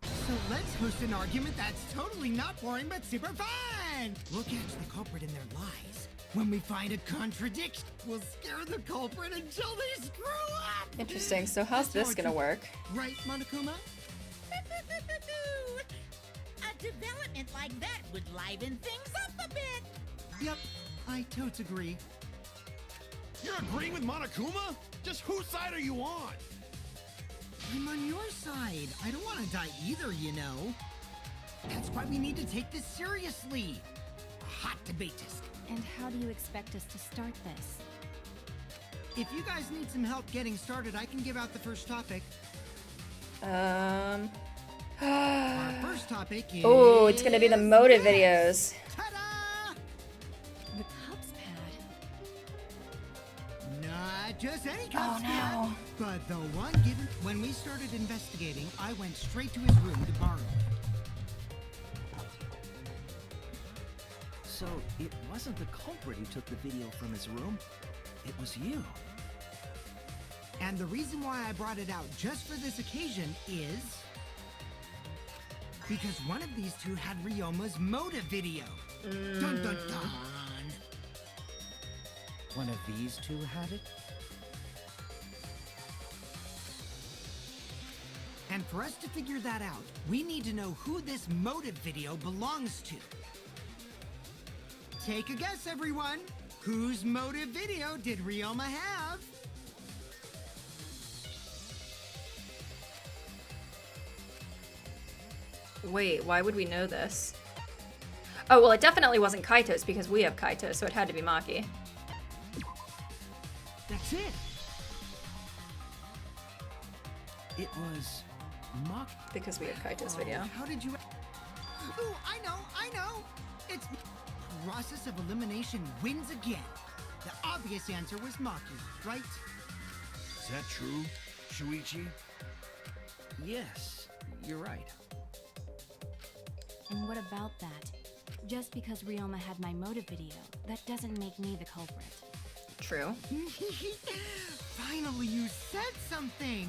So let's host an argument that's totally not boring but super fun! We'll catch the culprit in their lies. When we find a contradiction, we'll scare the culprit until they screw up! Interesting, so how's this gonna work? Right, Monokuma? A development like that would liven things up a bit. Yep, I totes agree. You're agreeing with Monokuma? Just whose side are you on? I'm on your side. I don't want to die either, you know. That's why we need to take this seriously. A hot debatist. And how do you expect us to start this? If you guys need some help getting started, I can give out the first topic. Our first topic is... Oh, it's gonna be the motive videos. Ta-da! The cups pad. Not just any cups, no. but the one given... When we started investigating, I went straight to his room to borrow it. So, it wasn't the culprit who took the video from his room. It was you. And the reason why I brought it out just for this occasion is... because one of these 2 had Ryoma's motive video. Dun dun dun! One of these 2 had it? And for us to figure that out, we need to know who this motive video belongs to. Take a guess, everyone. Whose motive video did Ryoma have? Wait, why would we know this? Oh, well, it definitely wasn't Kaito's because we have Kaito, so it had to be Maki. That's it. It was Because we have Kaito's video. How did you... Ooh, I know! It's... Process of elimination wins again. The obvious answer was Maki, right? Is that true, Shuichi? Yes, you're right. And what about that? Just because Ryoma had my motive video, that doesn't make me the culprit. True. Finally, you said something!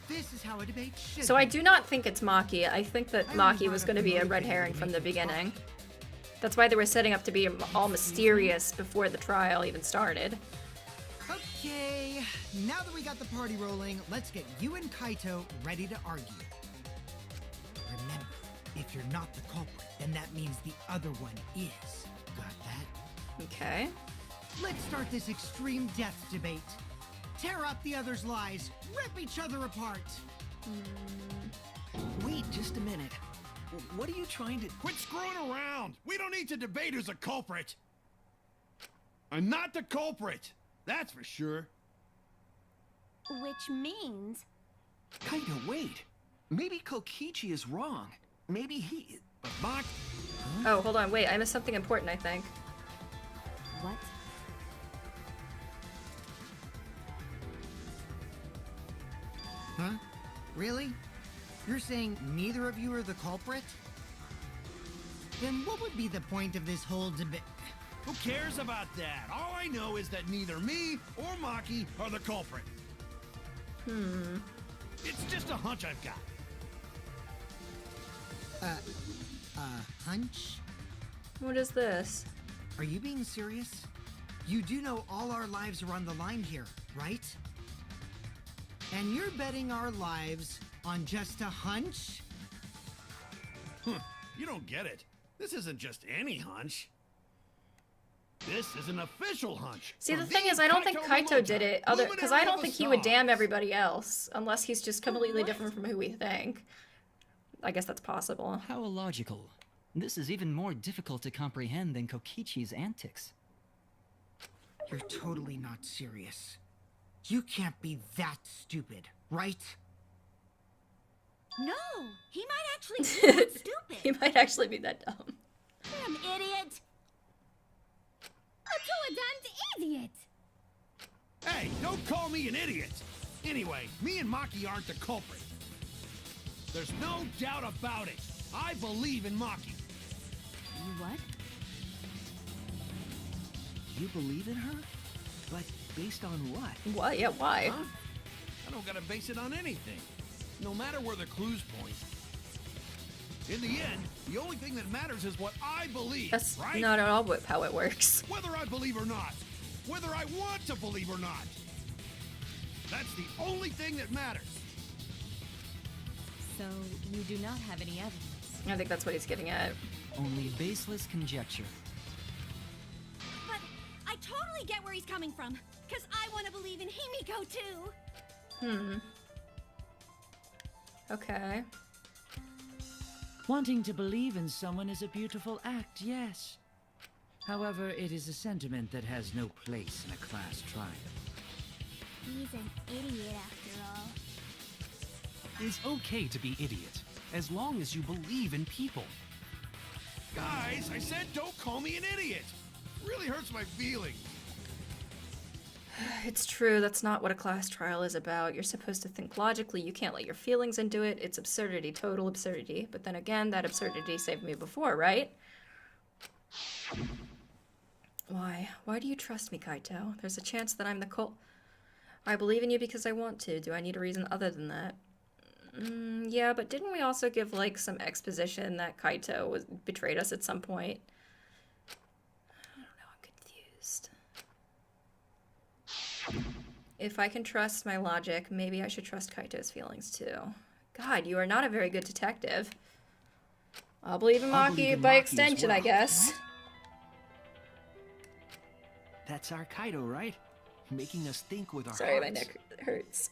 This is how a debate should So be. I do not think it's Maki. I think that I only Maki was brought going to up be the a red motivator herring to from make the you talk. beginning. That's why they were setting up to be all mysterious before the trial even started. Okay, now that we got the party rolling, let's get you and Kaito ready to argue. Remember, if you're not the culprit, then that means the other one is. Got that? Okay. Let's start this extreme death debate. Tear up the other's lies, rip each other apart. Wait just a minute. What are you trying to... Quit screwing around! We don't need to debate who's a culprit! I'm not the culprit! That's for sure. Which means... Kaito, wait. Maybe Kokichi is wrong. Maybe he... But Mach... Oh, hold on. Wait, I missed something important, I think. What? Huh? Really? You're saying neither of you are the culprit? Then what would be the point of this whole debate? Who cares about that? All I know is that neither me or Maki are the culprit. It's just a hunch I've got. Hunch? What is this? Are you being serious? You do know all our lives are on the line here, right? And you're betting our lives on just a hunch? You don't get it. This isn't just any hunch. This is an official hunch. See, the From thing the is, I don't think Kaito Kaito did it, because luminary I of don't the think he would damn stars. everybody else, unless he's just completely different from who we think. I guess that's possible. How illogical. This is even more difficult to comprehend than Kokichi's antics. You're totally not serious. You can't be that stupid, right? No! He might actually be that stupid! He might actually be that dumb. Damn idiot! A two-a-damned idiot! Hey, don't call me an idiot. Anyway, me and Maki aren't the culprit. There's no doubt about it. I believe in Maki. You what? You believe in her? But based on what? What? Yeah, why? Huh? I don't gotta base it on anything. No matter where the clues point. In the end, the only thing that matters is what I believe, That's right? not at all how it works. Whether I believe or not. Whether I want to believe or not. That's the only thing that matters. So you do not have any evidence. I think that's what he's getting at. Only baseless conjecture. But I totally get where he's coming from. Because I want to believe in Himiko too. Okay. Wanting to believe in someone is a beautiful act, yes. However, it is a sentiment that has no place in a class trial. He's an idiot after all. It's okay to be idiot, as long as you believe in people. Guys, I said don't call me an idiot. It really hurts my feelings. It's true, that's not what a class trial is about. You're supposed to think logically, you can't let your feelings into it. It's absurdity, total absurdity. But then again, that absurdity saved me before, right? Why? Why do you trust me, Kaito? There's a chance that I'm the I believe in you because I want to. Do I need a reason other than that? Yeah, but didn't we also give, like, some exposition that Kaito betrayed us at some point? I don't know, I'm confused. If I can trust my logic, maybe I should trust Kaito's feelings too. God, you are not a very good detective. I'll believe in I'll believe Maki in by Maki as extension, I well. guess. That's our Kaito, right? Making us think with our Sorry, my hearts. neck hurts.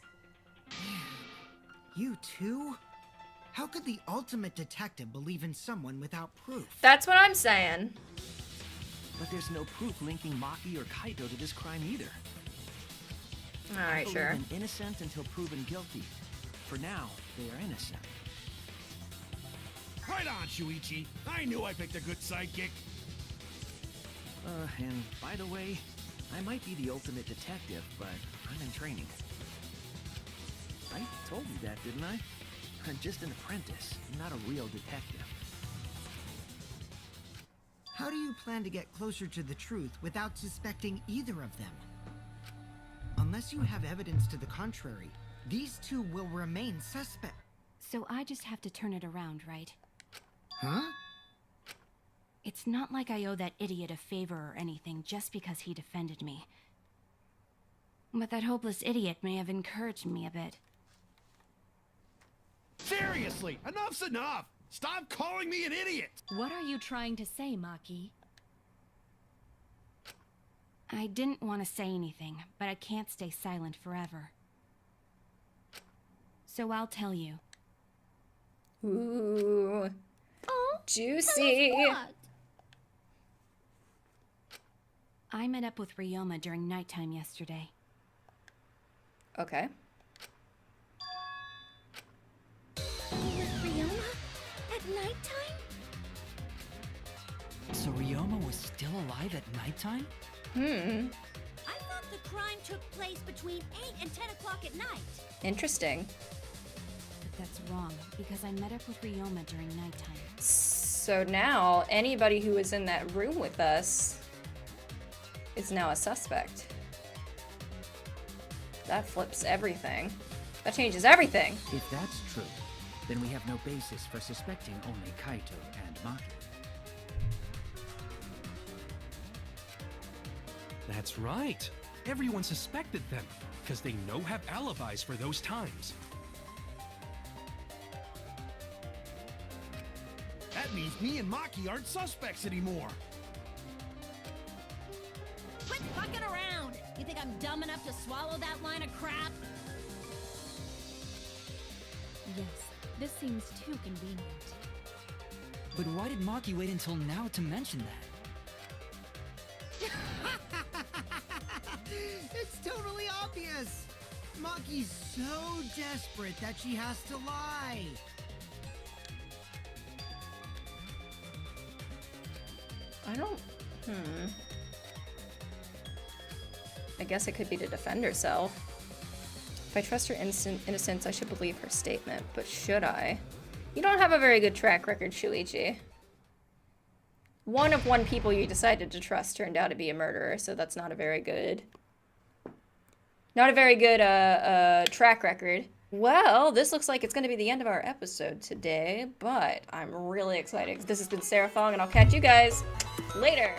You too? How could the ultimate detective believe in someone without proof? That's what I'm saying. But there's no proof linking Maki or Kaito to this crime either. Alright, Believe sure. them innocent until proven guilty. For now, they are innocent. Right on, Shuichi. I knew I picked a good sidekick. And by the way, I might be the ultimate detective, but I'm in training. I told you that, didn't I? I'm just an apprentice, not a real detective. How do you plan to get closer to the truth without suspecting either of them? Unless you have evidence to the contrary, these two will remain suspect. So I just have to turn it around, right? Huh? It's not like I owe that idiot a favor or anything just because he defended me. But that hopeless idiot may have encouraged me a bit. Seriously, enough's enough! Stop calling me an idiot! What are you trying to say, Maki? I didn't want to say anything, but I can't stay silent forever. So I'll tell you. Ooh. Oh, Juicy. tell us what? I met up with Ryoma during nighttime yesterday. Okay. With Ryoma? At nighttime? So Ryoma was still alive at nighttime? Hmm. I thought the crime took place between 8 and 10 o'clock at night. Interesting. But that's wrong, because I met up with Ryoma during nighttime. So now, anybody who was in that room with us is now a suspect. That flips everything. That changes everything. If that's true, then we have no basis for suspecting only Kaito and Maki. That's right. Everyone suspected them, because they have alibis for those times. That means me and Maki aren't suspects anymore. Quit fucking around! You think I'm dumb enough to swallow that line of crap? Yes, this seems too convenient. But why did Maki wait until now to mention that? It's totally obvious! Maki's so desperate that she has to lie. I don't... I guess it could be to defend herself. If I trust her innocence, I should believe her statement. But should I? You don't have a very good track record, Shuichi. One of one people you decided to trust turned out to be a murderer, so that's not a very good... Not a very good track record. Well, this looks like it's going to be the end of our episode today, but I'm really excited. This has been Sarah Fong, and I'll catch you guys later.